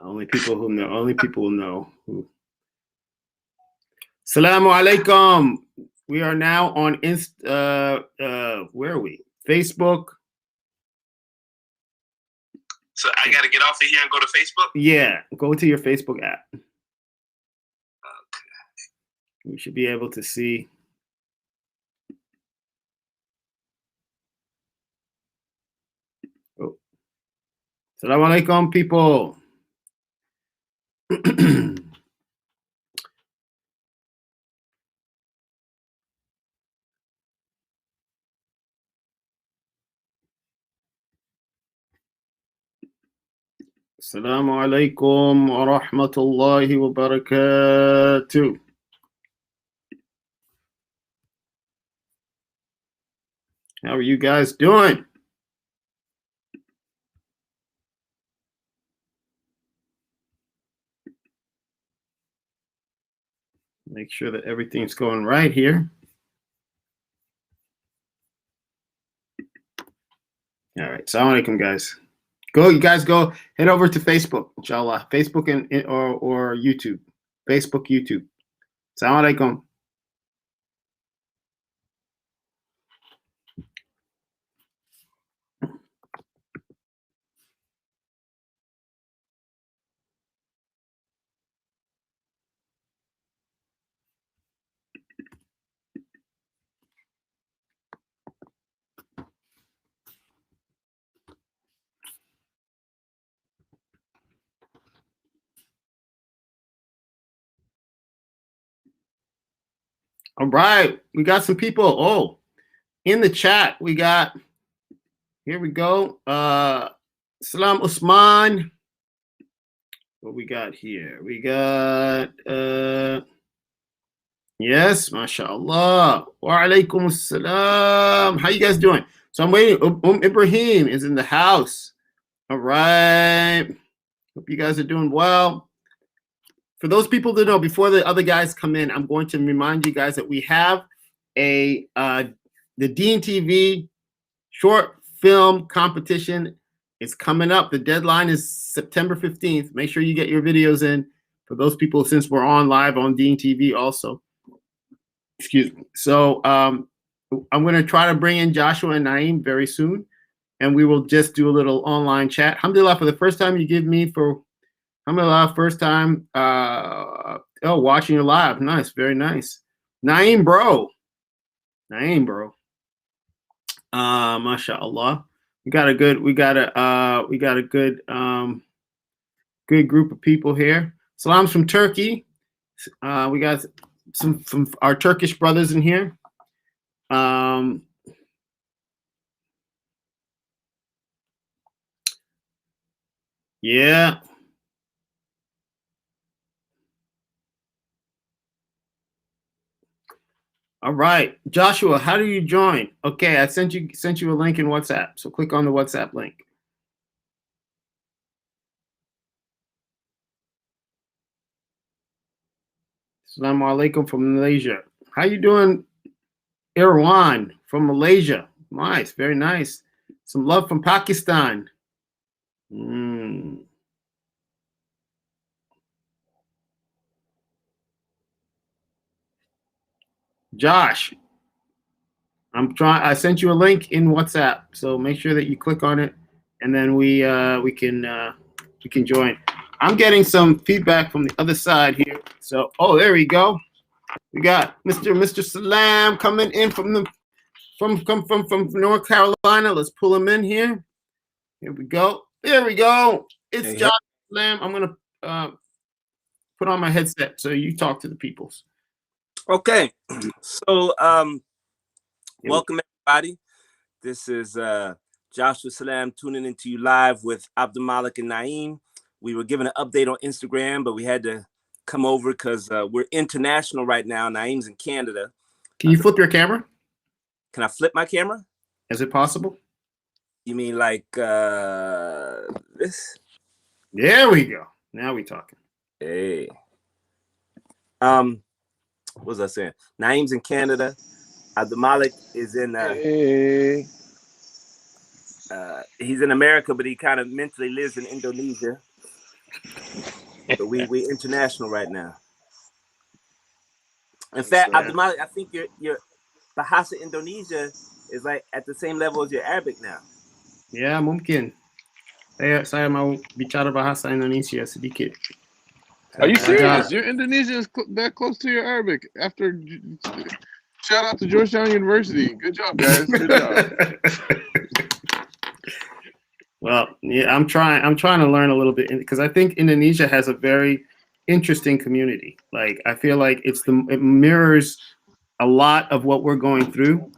Only people who know. Only people will know. Salaamu Alaikum. We are now on where are we? Facebook. So I got to get off of here and go to Facebook? Yeah, go to your Facebook app. Okay. We should be able to see. Oh. Assalamu Alaikum, people. Assalamu Alaikum wa rahmatullahi wa barakatuh. How are you guys doing? Make sure that everything's going right here. All right. Assalamu Alaikum, guys. You guys go head over to Facebook, inshallah. Facebook or YouTube. Facebook, YouTube. Assalamu Alaikum. All right, we got some people. Oh, in the chat, we got, here we go. Salam Usman. What we got here? We got, yes, mashaAllah. Wa alaykum assalam. How you guys doing? So I'm waiting. Ibrahim is in the house. All right. Hope you guys are doing well. For those people that know, before the other guys come in, I'm going to remind you guys that we have the DEEN TV short film competition. It's coming up. The deadline is September 15th. Make sure you get your videos in for those people, since we're on live on DEEN TV also. Excuse me. So I'm going to try to bring in Joshua and Naeem very soon, and we will just do a little online chat. Alhamdulillah, for the first time you give me for Alhamdulillah, first time watching your live. Nice, very nice. Naeem, bro. MashaAllah. We got a good good group of people here. Salams from Turkey. We got some from our Turkish brothers in here. Yeah. All right, Joshua, how do you join? Okay, I sent you a link in WhatsApp. So click on the WhatsApp link. Assalamu Alaikum from Malaysia. How you doing, Irwan from Malaysia? Nice, very nice. Some love from Pakistan. Josh, I sent you a link in WhatsApp, so make sure that you click on it, and then we can join. I'm getting some feedback from the other side here. So, oh, there we go. We got Mr. Salam coming in from North Carolina. Let's pull him in here. Here we go. There we go. It's Josh Salam. I'm gonna put on my headset so you talk to the peoples. Okay, so welcome everybody. This is Joshua Salam tuning into you live with Abdul Malik and Naeem. We were given an update on Instagram, but we had to come over because we're international right now. Naeem's in Canada. Can you flip your camera? Can I flip my camera? Is it possible? You mean like this? There we go. Now we talking. Hey. What was I saying? Naeem's in Canada. Abdul Malik is in he's in America, but he kind of mentally lives in Indonesia. So we international right now. In fact, Abdul Malik, I think your Bahasa Indonesia is like at the same level as your Arabic now. Ya, mungkin. Saya mau bicara bahasa Indonesia sedikit. Are you serious? Your Indonesian is that close to your Arabic. Shout out to Georgetown University. Good job, guys. Good job. Well, yeah, I'm trying to learn a little bit because I think Indonesia has a very interesting community. Like, I feel like it mirrors a lot of what we're going through.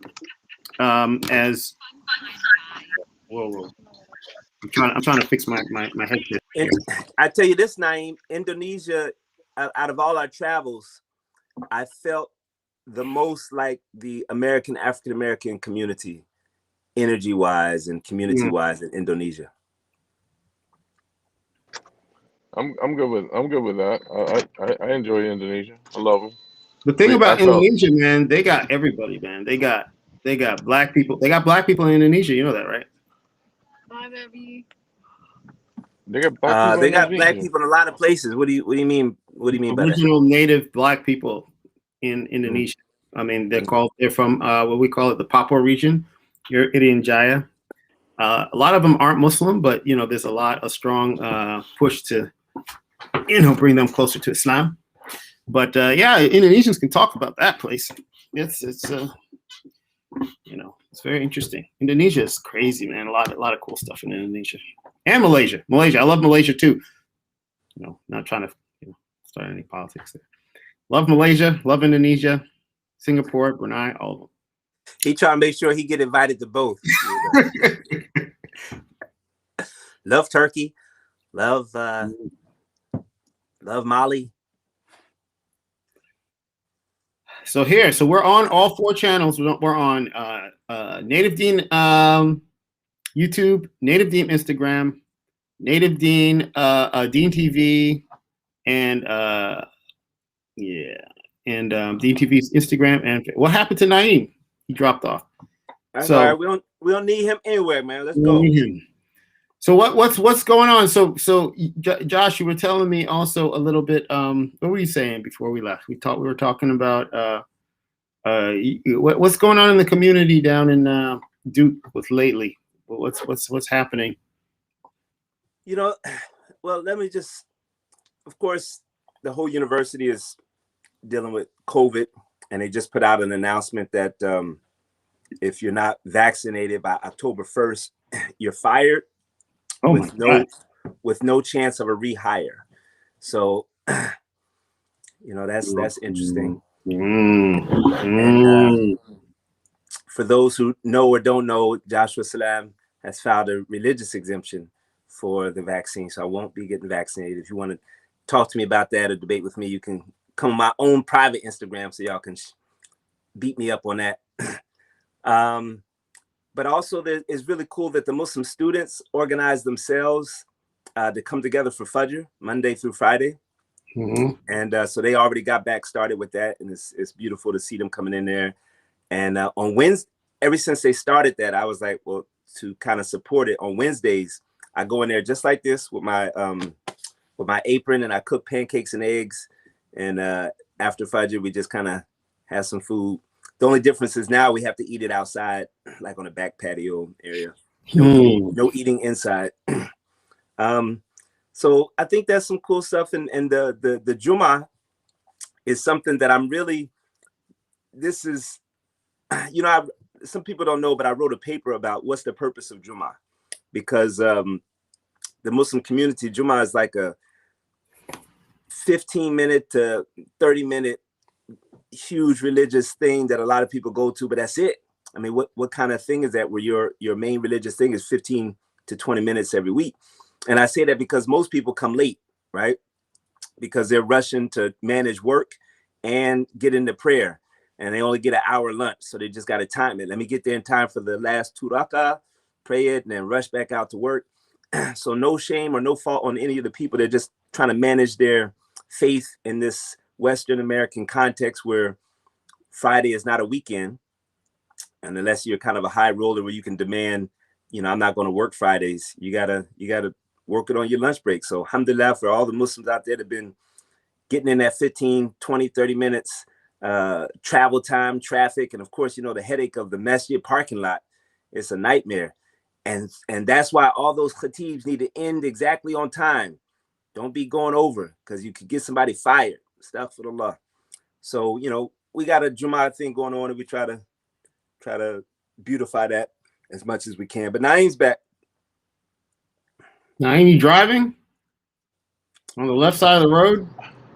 As whoa. I'm trying to fix my headset. I tell you this, Naeem, Indonesia, out of all our travels, I felt the most like the African American community, energy wise and community wise in Indonesia. I'm good with that. I enjoy Indonesia. I love them. The thing about Indonesia, man, they got everybody, man. They got black people. They got black people in Indonesia. You know that, right? Hi, baby. They got black people in a lot of places. What do you mean? What do you mean by that? Original native black people in Indonesia. I mean, they're from what we call it, the Papua region, Irian Jaya. A lot of them aren't Muslim, but there's a strong push to bring them closer to Islam. But yeah, Indonesians can talk about that place. It's very interesting. Indonesia is crazy, man. A lot of cool stuff in Indonesia and Malaysia. I love Malaysia too. Not trying to start any politics there. Love Malaysia, love Indonesia, Singapore, Brunei, all of them. He trying to make sure he get invited to both. Love Turkey, love Mali. So we're on all 4 channels. We're on Native DEEN YouTube, Native DEEN Instagram, Native DEEN DEEN TV, and DEEN TV's Instagram. And what happened to Naeem? He dropped off. That's all right. We don't need him anywhere, man. Let's go. So what's going on? So Josh, you were telling me also a little bit. What were you saying before we left? We were talking about what's going on in the community down in Duke with lately. What's happening? Well, let me just. Of course, the whole university is dealing with COVID, and they just put out an announcement that if you're not vaccinated by October 1st, you're fired. With no chance of a rehire. So that's interesting. And, for those who know or don't know, Joshua Salam has filed a religious exemption for the vaccine, so I won't be getting vaccinated. If you want to talk to me about that or debate with me, you can come on my own private Instagram so y'all can beat me up on that. But also, it's really cool that the Muslim students organize themselves to come together for Fajr, Monday through Friday. And so they already got back started with that. And it's beautiful to see them coming in there. And on Wednesday, ever since they started that, I was like, well, to kind of support it, on Wednesdays, I go in there just like this with my apron, and I cook pancakes and eggs. And after Fajr, we just kind of have some food. The only difference is now we have to eat it outside, like on a back patio area. No eating inside. So I think that's some cool stuff. And the Jummah is something that I'm really, this is, some people don't know, but I wrote a paper about what's the purpose of Jummah. Because the Muslim community, Jummah is like a 15-minute to 30-minute huge religious thing that a lot of people go to, but that's it. I mean, what kind of thing is that where your main religious thing is 15 to 20 minutes every week? And I say that because most people come late, right? Because they're rushing to manage work and get into prayer, and they only get an hour lunch, so they just got to time it. Let me get there in time for the last 2 rakah, pray it, and then rush back out to work. So no shame or no fault on any of the people. They're just trying to manage their faith in this Western American context where Friday is not a weekend. And unless you're kind of a high roller where you can demand, I'm not going to work Fridays, you gotta working on your lunch break. So alhamdulillah for all the Muslims out there that have been getting in that 15, 20, 30 minutes travel time, traffic, and of course, you know, the headache of the masjid parking lot. It's a nightmare. And that's why all those khatibs need to end exactly on time. Don't be going over, because you could get somebody fired. Astaghfirullah. So, you know, we got a Jummah thing going on, and we try to beautify that as much as we can. But Naeem's back. Naeem, you driving on the left side of the road?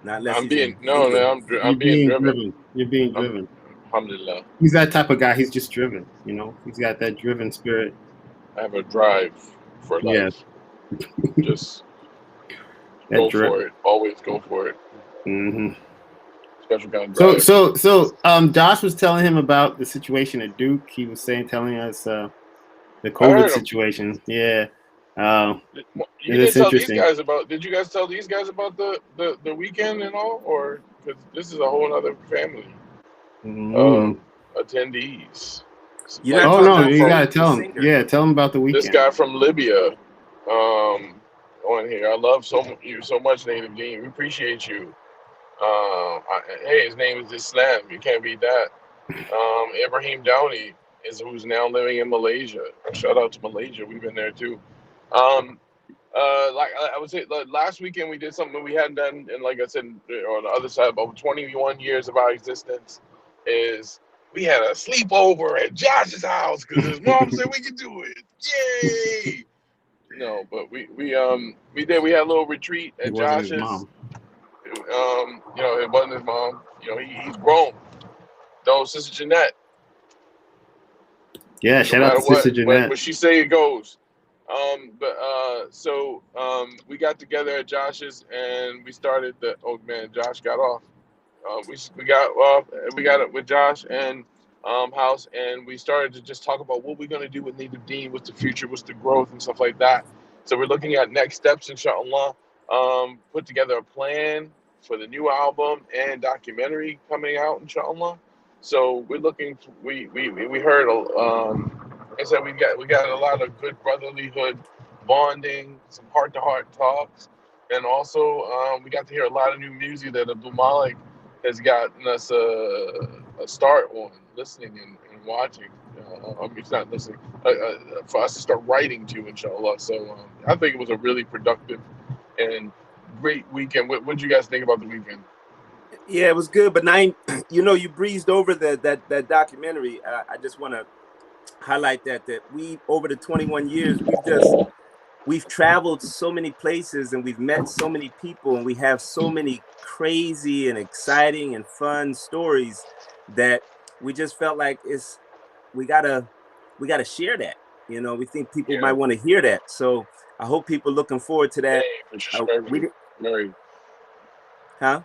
Not unless I'm he's being You're being driven. You're being driven. Alhamdulillah. He's that type of guy. He's just driven. You know, he's got that driven spirit. I have a drive for life. Just go for it. Always go for it. Mm-hmm. Special kind of drive. So Josh was telling him about the situation at Duke. He was telling us the COVID situation. Yeah. You didn't tell these guys about. Did you guys tell these guys about the weekend and all, or because this is a whole other family attendees? You gotta tell him. Yeah, tell him about the weekend. This guy from Libya, on here. I love you so much, Native Dean. We appreciate you. Hey, his name is Islam. You can't beat that. Ibrahim Downey who's now living in Malaysia. Shout out to Malaysia. We've been there too. Like I would say, last weekend we did something we hadn't done, and like I said, on the other side, about 21 years of our existence, is we had a sleepover at Josh's house because his mom said we could do it. Yay! No, but we did. We had a little retreat at Josh's. You know, it wasn't his mom. You know, he's grown. Though Sister Jeanette. Yeah, shout out to Sister Jeanette. What she say it goes. We got together at Josh's and we started the. Oh man, Josh got off. We got it with Josh and house, and we started to just talk about what we're gonna do with Native Dean, what's the future, what's the growth and stuff like that. So we're looking at next steps, inshallah. Put together a plan for the new album and documentary coming out, inshallah. So we're looking. We heard. I said we got a lot of good brotherlyhood bonding, some heart-to-heart talks, and also we got to hear a lot of new music that Abdul Malik has gotten us a start on listening and watching. I mean, it's not listening for us to start writing to, inshallah. So I think it was a really productive and great weekend. What did you guys think about the weekend? Yeah, it was good. But Naeem, you know, you breezed over that documentary. I just want to highlight that we, over the 21 years, we've traveled so many places and we've met so many people, and we have so many crazy and exciting and fun stories that we just felt like we gotta share that. You know, we think people might want to hear that. So I hope people looking forward to that. Hey, Mary. Huh?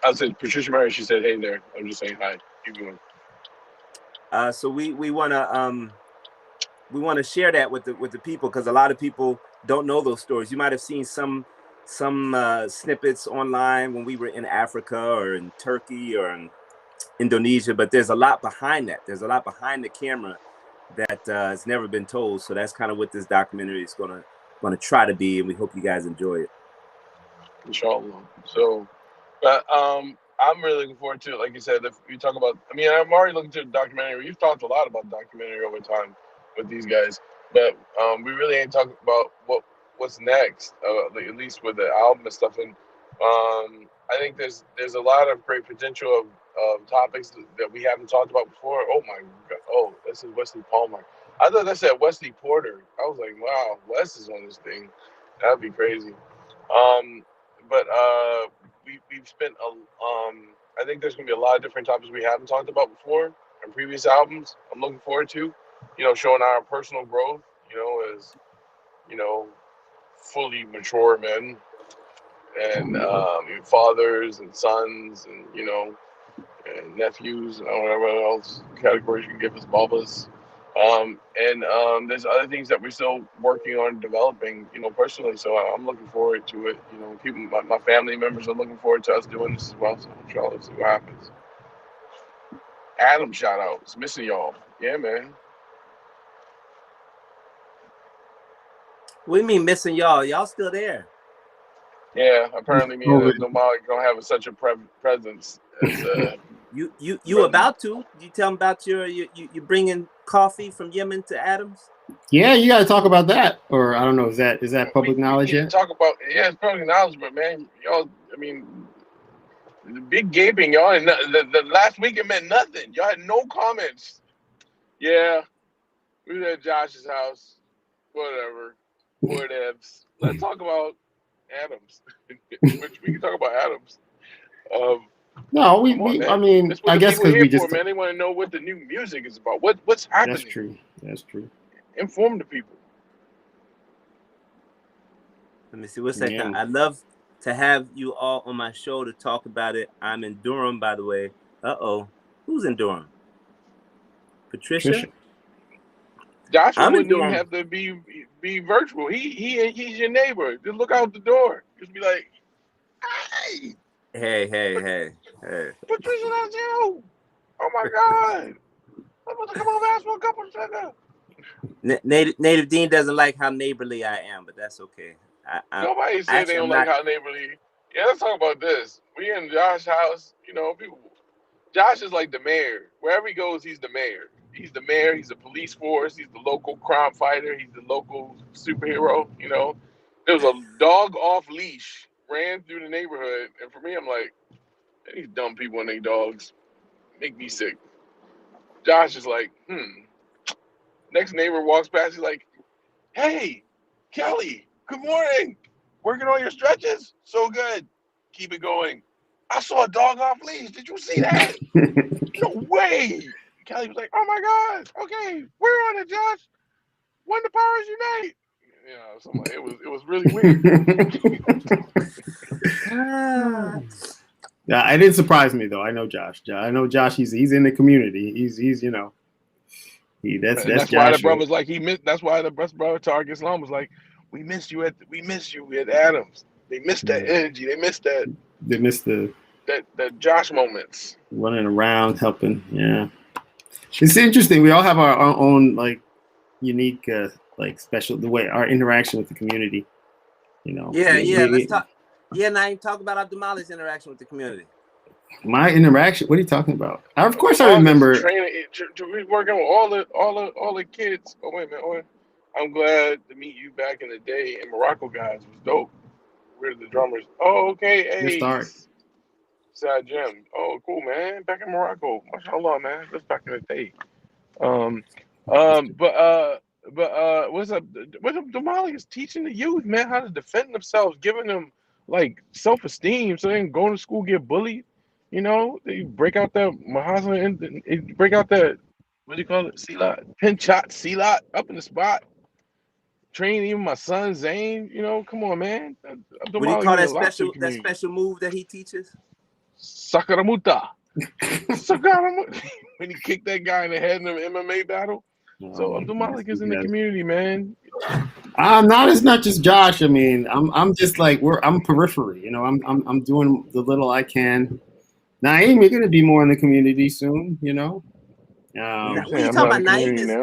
I said Patricia Mary. She said, "Hey there." I'm just saying hi. Keep going. So we wanna share that with the people, because a lot of people don't know those stories. You might have seen some snippets online when we were in Africa or in Turkey or in Indonesia, but there's a lot behind that. There's a lot behind the camera that has never been told. So that's kind of what this documentary is gonna try to be, and we hope you guys enjoy it. Inshallah. So, but I'm really looking forward to it. Like you said, if you talk about, I mean, I'm already looking to the documentary. You've talked a lot about documentary over time with these guys, but we really ain't talking about what's next, at least with the album and stuff. And I think there's a lot of great potential of topics that we haven't talked about before. Oh my God! Oh, this is Wesley Palmer. I thought that said Wesley Porter. I was like, wow, Wes is on this thing. That'd be crazy. But we've spent I think there's gonna be a lot of different topics we haven't talked about before in previous albums. I'm looking forward to, showing our personal growth, as fully mature men and fathers and sons and and nephews and whatever else categories you can give us, babas. There's other things that we're still working on developing, personally. So I'm looking forward to it. People, my family members are looking forward to us doing this as well. So inshallah, let's see what happens. Adam, shout out. It's missing y'all. Yeah, man. What do you mean missing y'all? Y'all still there? Yeah, apparently me and the Malik don't have such a presence as You about to? You tell them about you bringing coffee from Yemen to Adams? Yeah, you got to talk about that, or I don't know. Is that public knowledge we yet? Talk about it's public knowledge, but man, y'all. I mean, the big gaping, y'all. And the last week it meant nothing. Y'all had no comments. Yeah, we were at Josh's house. Whatever. Whatevs. Let's talk about Adams. Which we can talk about Adams. No, I mean, that's what I guess because we just. Man, they want to know what the new music is about. What's happening? That's true. That's true. Inform the people. Let me see. What's that? Yeah. I'd love to have you all on my show to talk about it. I'm in Durham, by the way. Who's in Durham? Patricia? Joshua wouldn't even have to be virtual. He's your neighbor. Just look out the door. Just be like, hey. Patricia, that's you. Oh my God. I'm about to come over and ask for a cup of sugar. Native Dean doesn't like how neighborly I am, but that's okay. Nobody said they don't like how neighborly. Yeah, let's talk about this. We in Josh's house, people. Josh is like the mayor. Wherever he goes, he's the mayor. He's the mayor. He's the police force. He's the local crime fighter. He's the local superhero. There was a dog off leash ran through the neighborhood, and for me, I'm like, these dumb people and their dogs make me sick. Josh is like, Next neighbor walks past. He's like, hey, Kelly, good morning. Working on your stretches? So good. Keep it going. I saw a dog off leash. Did you see that? No way. Kelly was like, oh my God. Okay, we're on it, Josh. When the powers unite. So I'm like, it was really weird. Yeah, it didn't surprise me though. I know Josh. He's in the community. He's that's why the brother's like that's why the best brother Target Islam was like, we miss you at Adams. They missed that energy. They missed that. They missed the Josh moments. Running around helping. Yeah. It's interesting. We all have our own like unique special the way our interaction with the community. Yeah, let's talk. Yeah, Naeem, talk about Abdulmalik's interaction with the community. My interaction? What are you talking about? Of course, I remember working with all the kids. Oh wait a minute! I'm glad to meet you back in the day. And Morocco guys was dope. We're the drummers. Oh, okay. Hey, Sad Jim. Oh, cool, man. Back in Morocco. MashaAllah, man. That's back in the day. But what's up? Abdulmalik is teaching the youth, man, how to defend themselves, giving them like self-esteem, so they can go to school, get bullied. They break out that mahasana and break out that, what do you call it? Silat, pinchot, silat, up in the spot. Train even my son Zane. Come on, man. What do you call that special move that he teaches? Sakaramuta. When he kicked that guy in the head in the MMA battle. So Abdulmalik is in the community, man. It's not just Josh. I mean, I'm just like I'm periphery. I'm doing the little I can. Naeem, you're gonna be more in the community soon. What are you talking about? Naeem's in the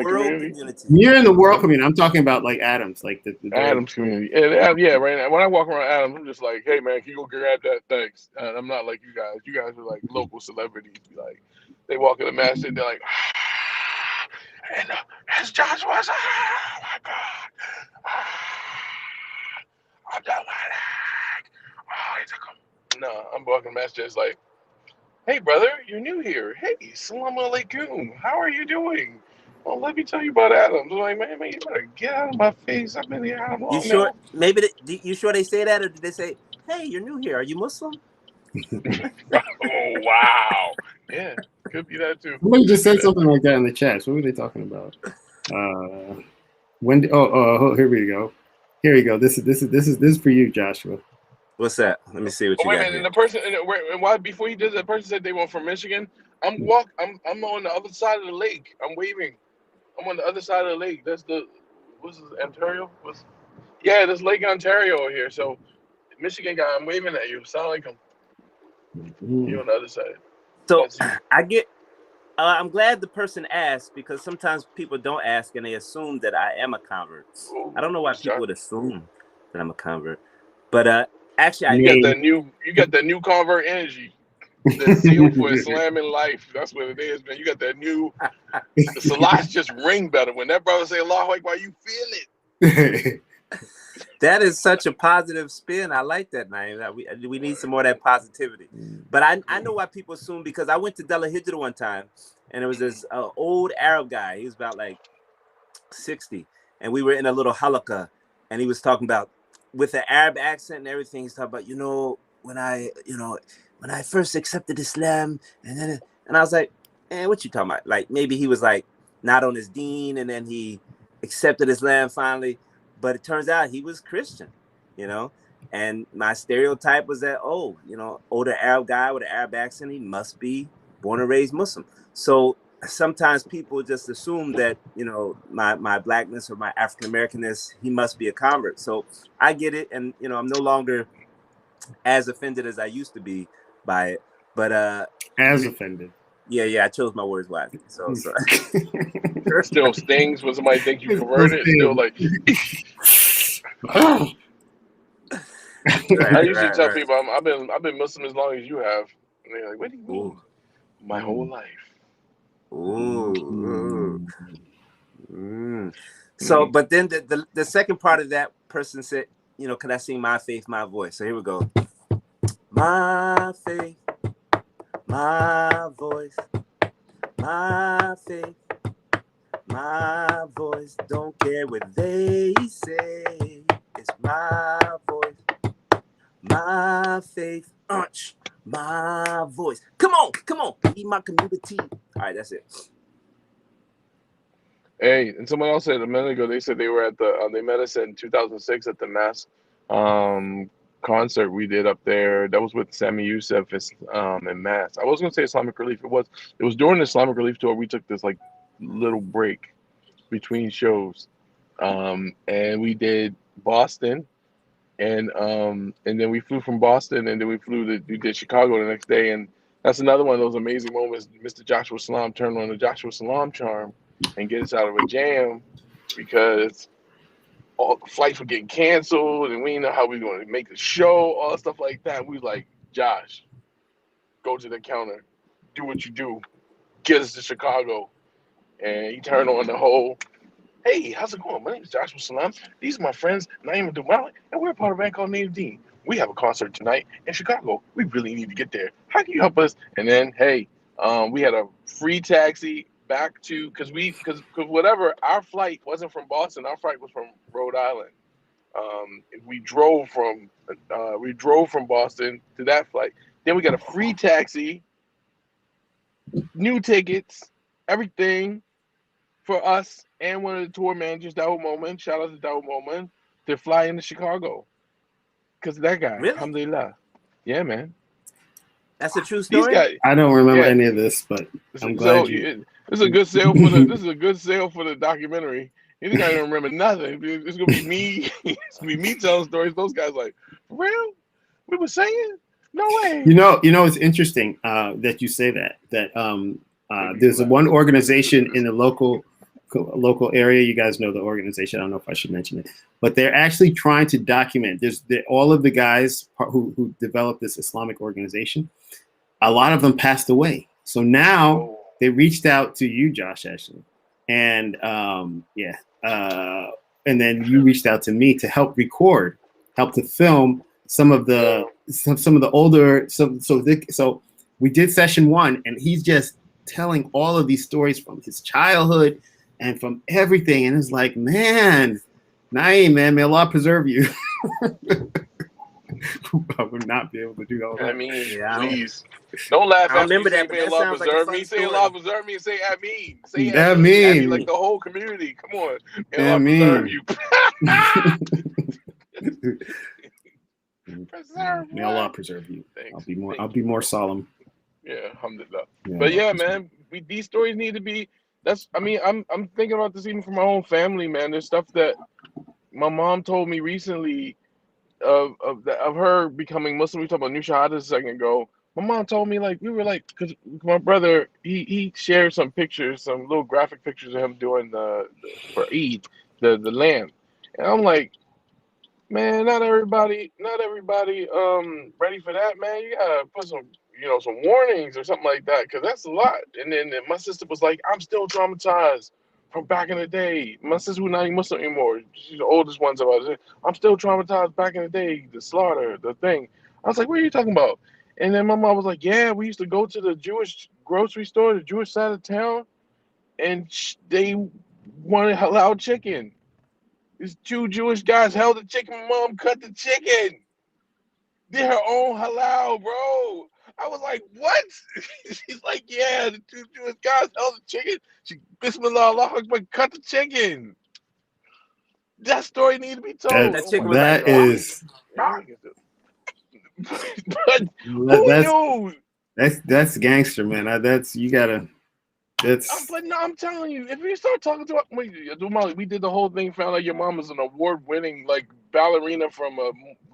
world community. You're in the world community. I'm talking about like Adams, like the Adams community. Yeah, right now. When I walk around Adams, I'm just like, hey man, can you go grab that? Thanks. I'm not like you guys. You guys are like local celebrities. Like they walk in the masjid, they're like, and as Josh was, oh my God, Abdulmalik. No, I'm walking the masjid. It's like, hey brother, you're new here. Hey, Salaamu Alaikum. How are you doing? Well, let me tell you about Adams. I'm like, man, you better get out of my face. I've been here. You sure? Now. Maybe you sure they say that, or did they say, hey, you're new here? Are you Muslim? Oh wow. Yeah, could be that too. Somebody just said something like that in the chat. So what were they talking about? Here we go. Here we go. This is for you, Joshua. What's that? Let me see what you got. Wait a minute. And the person, and why before he did that, person said they were from Michigan. I'm on the other side of the lake. I'm waving. I'm on the other side of the lake. What's this, Ontario? There's Lake Ontario here. So, Michigan guy, I'm waving at you. Assalamualaikum. You're on the other side. So I get I'm glad the person asked, because sometimes people don't ask and they assume that I am a convert. I don't know why people would assume that I'm a convert, but actually, you got that new convert energy. The seal for Islam in life. That's what it is, man. You got that new. The salats just ring better when that brother say Allahu Akbar. You feel it. That is such a positive spin. I like that, Naeem. We need some more of that positivity. But I know why people assume, because I went to Dela Hijra one time, and it was this old Arab guy. He was about like 60, and we were in a little halaqah, and he was talking about, with the Arab accent and everything, he's talking about, when I first accepted Islam, and I was like, what you talking about? Like, maybe he was like not on his DEEN, and then he accepted Islam finally. But it turns out he was Christian, and my stereotype was that, older Arab guy with an Arab accent, he must be born and raised Muslim. So sometimes people just assume that, my blackness or my African-Americanness, he must be a convert. So I get it. And, I'm no longer as offended as I used to be by it. But as offended. Yeah, I chose my words wisely. So still stings when somebody thinks you converted. It's still like. I usually tell people I've been Muslim as long as you have, and they're like, "What do you mean?" My whole life. So, but then the second part of that person said, can I sing My Faith, My Voice? So here we go. My faith, my voice, my faith, my voice. Don't care what they say. It's my voice, my faith, my voice. Come on, be my community. All right, that's it. Hey, and someone else said a minute ago, they said they were at they met us in 2006 at the Mass concert we did up there. That was with Sammy Youssef and Mass. I was going to say Islamic Relief. It was during the Islamic Relief tour. We took this like little break between shows. And we did Boston, and then we flew from Boston, and then we did Chicago the next day. And that's another one of those amazing moments. Mr. Joshua Salam turned on the Joshua Salam charm and get us out of a jam, because all the flights were getting canceled and we didn't know how we were going to make the show, all stuff like that. We was like, Josh, go to the counter, do what you do, get us to Chicago. And he turned on the whole, hey, how's it going? My name is Joshua Salam. These are my friends, Naeem and Malik, and we're a part of a band called Naeem DEEN. We have a concert tonight in Chicago. We really need to get there. How can you help us? And then, hey, we had a free taxi back to, because whatever, our flight wasn't from Boston. Our flight was from Rhode Island. We drove from Boston to that flight. Then we got a free taxi, new tickets, everything for us and one of the tour managers, Dawood Momin. Shout out to Dawood Momin, to fly into Chicago because of that guy. Really? Alhamdulillah. Yeah, man. That's a true story. I don't remember any of this, but I'm glad this is a good sale for the. This is a good sale for the documentary. He's not gonna remember nothing. It's gonna be me. It's gonna be me telling stories. Those guys like, for real? We were saying? No way. It's interesting that you say that. There's one organization in the local area. You guys know the organization. I don't know if I should mention it, but they're actually trying to document. All of the guys who developed this Islamic organization. A lot of them passed away. So now they reached out to you, Josh, actually, and and then you reached out to me to help to film some of the older. So we did session 1, and he's just telling all of these stories from his childhood and from everything, and it's like, man, Naeem, man, may Allah preserve you. I would not be able to do all that. I mean, please don't laugh at me. Say, may Allah preserve me. Say Allah preserve me. Say Ameen. Say Ameen. Like the whole community. Come on. May Allah preserve you. May Allah preserve you. Thanks. I'll be more solemn. Yeah, alhamdulillah. Yeah, but yeah, man, these stories need to be. I'm thinking about this even for my own family, man. There's stuff that my mom told me recently of her becoming Muslim. We talked about New Shahada a second ago. My mom told me like we were like, because my brother he shared some pictures, some little graphic pictures of him doing the for Eid, the lamb, and I'm like, man, not everybody ready for that, man. You gotta put some some warnings or something like that, because that's a lot. And then my sister was like, I'm still traumatized from back in the day. My sister was not even Muslim anymore. She's the oldest one of us. I'm still traumatized back in the day, the slaughter, the thing. I was like, what are you talking about? And then my mom was like, yeah, we used to go to the Jewish grocery store, the Jewish side of town, and they wanted halal chicken. These two Jewish guys held the chicken. My mom cut the chicken. Did her own halal, bro. I was like, what? She's like, yeah, the two Jewish guys held the chicken. She Bismillah Allah Akbar, cut the chicken. That story needs to be told. That Oh chicken my was like, That is God. But who that's knew? that's gangster, man. That's you gotta. That's But no, I'm telling you, if you start talking to we did the whole thing, found out your mom is an award-winning like ballerina from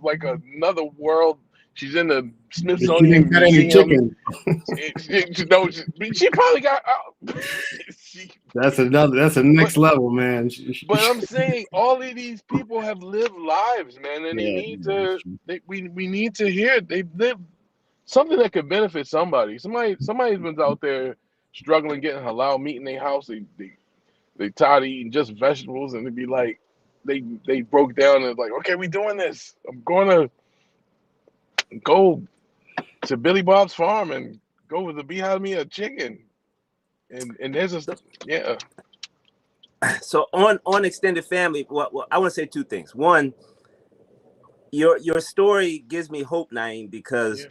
another world. She's in the but you didn't Smithsonian got any Museum. chicken. She probably got out. That's another. That's a but next level, man. but I'm saying all of these people have lived lives, man, and they Yeah, need yeah, that's to. true. We need to hear they've lived something that could benefit somebody. Somebody's been out there struggling getting halal meat in their house. They tired of eating just vegetables, and they'd be like, they broke down and like, okay, we doing this. I'm gonna go to Billy Bob's farm and go to beehive me a chicken. And there's a yeah. so on extended family. Well, I want to say two things. One, your story gives me hope, Naeem, because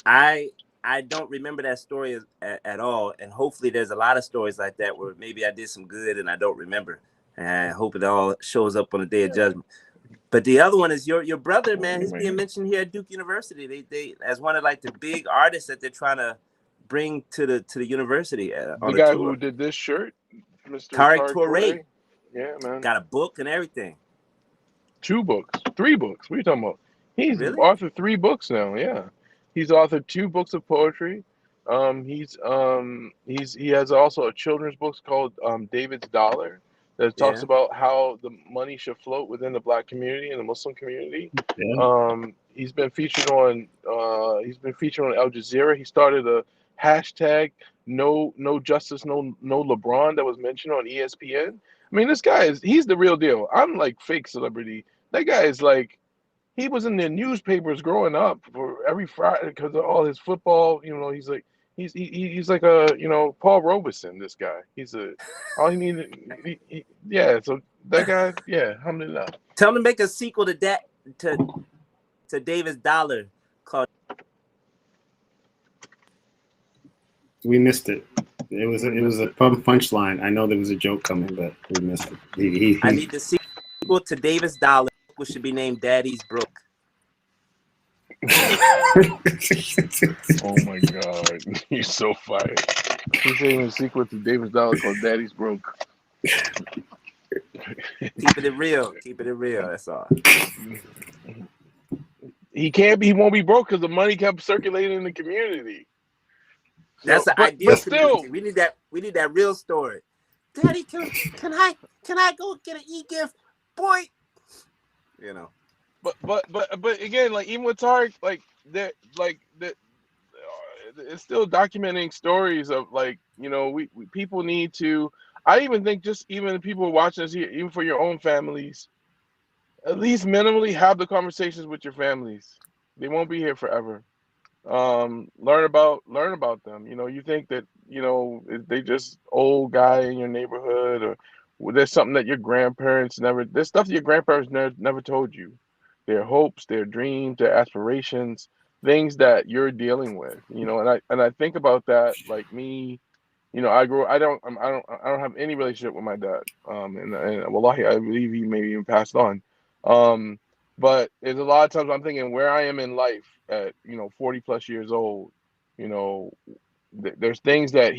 Yeah. I don't remember that story at all, and hopefully there's a lot of stories like that where maybe I did some good and I don't remember, and I hope it all shows up on the day of judgment. But the other one is your brother, man. He's being mentioned here at Duke University. They as one of like the big artists that they're trying to bring to the university The on a guy tour. who did this shirt, Mr. Tariq Tariq Touré Touré. Yeah, man. got a book and everything. 2 books, 3 books. What are you talking about? He's Really? authored 3 books now. Yeah, he's authored 2 books of poetry. He has also a children's book called David's Dollar that talks Yeah. about how the money should float within the Black community and the Muslim community. Yeah. He's been featured on Al Jazeera. He started a hashtag no justice no LeBron that was mentioned on ESPN. I mean, this guy he's the real deal. I'm like fake celebrity. That guy is like, he was in the newspapers growing up for every Friday because of all his football. He's like he's like a Paul Robeson. This guy, all he needed. Yeah, so that guy, yeah, alhamdulillah. Tell him to make a sequel to that to David's Dollar called. We missed it. It was a punchline. I know there was a joke coming, but we missed it. I need the sequel to David's Dollar, which should be named Daddy's Broke. Oh my God, you're so fired. He's saying a sequel to David's Dollar called Daddy's Broke. Keeping it real. Keeping it real. That's all. He won't be broke because the money kept circulating in the community. That's the but ideal still, community. We need that real story. Daddy, can I go get an e-gift, boy? But again, like even with Tariq, like that, it's still documenting stories of like we people need to. I even think just even people watching us here, even for your own families, at least minimally have the conversations with your families. They won't be here forever. Learn about them. You think that they just old guy in your neighborhood, or there's something that your grandparents there's stuff that your grandparents never told you, their hopes, their dreams, their aspirations, things that you're dealing with. And I think about that, like me. I don't have any relationship with my dad. And wallahi, I believe he maybe even passed on. But there's a lot of times I'm thinking where I am in life at 40 plus years old. There's things that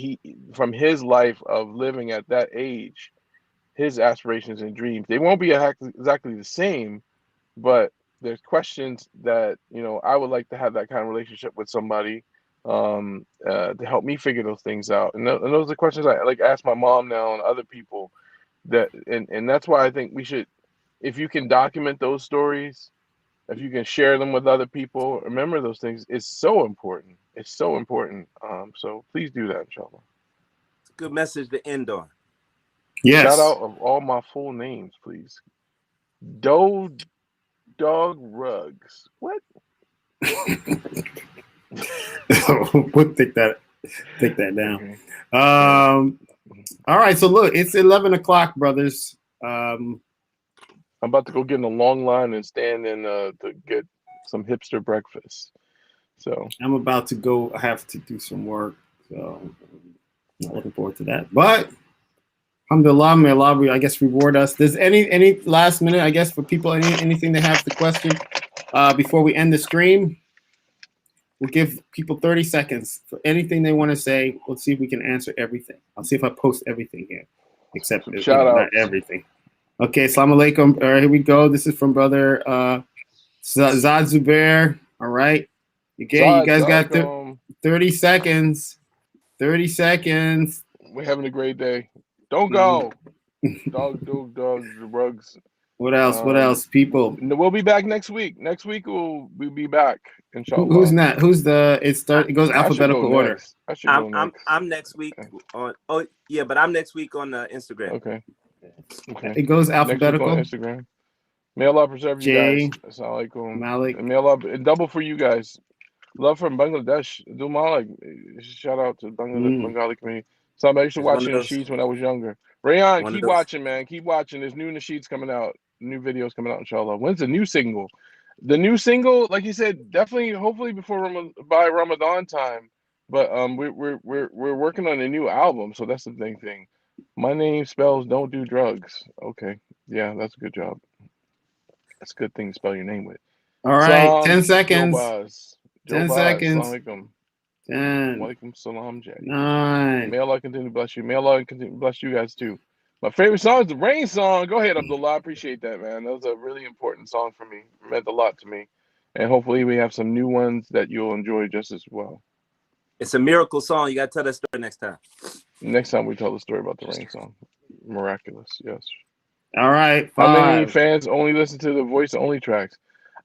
from his life of living at that age, his aspirations and dreams, they won't be exactly the same, but there's questions that, you know, I would like to have that kind of relationship with somebody to help me figure those things out. And those are the questions I like ask my mom now and other people that, and that's why I think we should, if you can document those stories, if you can share them with other people, remember those things. It's so important. It's so important. So please do that, inshallah. It's a good message to end on. Yes. Shout out of all my full names, please. Doe Dog Rugs. What? We'll take that down. Okay. All right, so look, it's 11 o'clock, brothers. I'm about to go get in a long line and stand in to get some hipster breakfast. So I'm about to go. I have to do some work, so I'm not looking forward to that. But alhamdulillah, may Allah, I guess, reward us. Does any last minute, I guess, for people, anything they have to question before we end the stream? We'll give people 30 seconds for anything they want to say. Let's see if we can answer everything. I'll see if I post everything here, except not everything. Okay, Assalamu Alaikum. All right, here we go. This is from brother Zad Zubair. All right. Again, you guys got 30 seconds. 30 seconds. We're having a great day. Don't go. Dog, rugs. What else? What else, people? We'll be back next week. Next week we'll be back. Inshallah. Who's not? Who's the? It goes alphabetical order. I'm next week on. Oh yeah, but I'm next week on Instagram. Okay. It goes alphabetical. Next week on Instagram. May Allah preserve you guys. Assalamualaikum. Malik. And may Allah double for you guys. Love from Bangladesh. Do Malik. Shout out to Bengali community. So I used to watch Nasheeds when I was younger. Rayan, keep watching, man. Keep watching. There's new Nasheeds coming out. New videos coming out, inshallah. When's the new single? The new single, like you said, definitely, hopefully by Ramadan time. But we're working on a new album, so that's the main thing. My name spells don't do drugs. Okay, yeah, that's a good job. That's a good thing to spell your name with. All right, 10 seconds. 10 seconds. Assalamualaikum. 10. Walaikum salam, Jack. 9. May Allah continue to bless you. May Allah continue to bless you guys too. My favorite song is the Rain song. Go ahead, Abdullah. I appreciate that, man. That was a really important song for me. It meant a lot to me. And hopefully we have some new ones that you'll enjoy just as well. It's a miracle song. You got to tell that story next time. Next time we tell the story about the Rain song. Miraculous, yes. All right. 5. How many fans only listen to the voice-only tracks?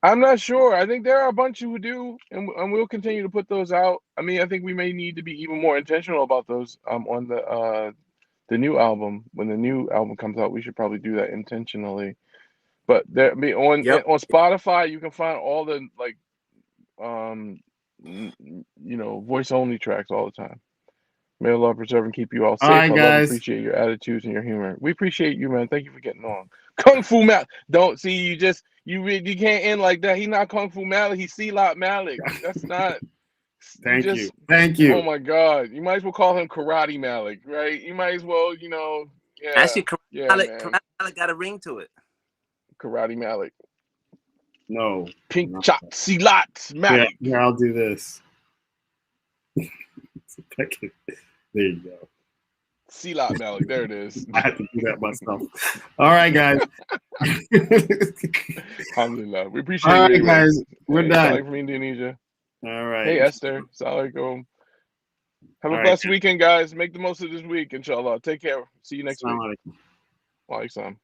I'm not sure. I think there are a bunch who do, and we'll continue to put those out. I mean, I think we may need to be even more intentional about those on the new album. When the new album comes out, we should probably do that intentionally. But there, on Spotify, you can find all the voice only tracks all the time. May Allah preserve and keep you all safe. All right, guys. Appreciate your attitudes and your humor. We appreciate you, man. Thank you for getting on. Kung Fu Malik. Don't see you just you can't end like that. He's not Kung Fu Malik. He's Silat Malik. That's not. Thank you. Oh my God. You might as well call him Karate Malik, right? You might as well, Yeah. Actually, Karate Malik got a ring to it. Karate Malik. No. Pink Chop Silat Malik. Yeah, I'll do this. There you go. Silat Malik. There it is. I have to do that myself. All right, guys. Alhamdulillah. We appreciate it. All right, guys. We're done. From Indonesia. All right. Hey, Esther. Assalamualaikum. Have a blessed weekend, guys. Make the most of this week, inshallah. Take care. See you next week. Assalamu Alaikum. Wa alaikum.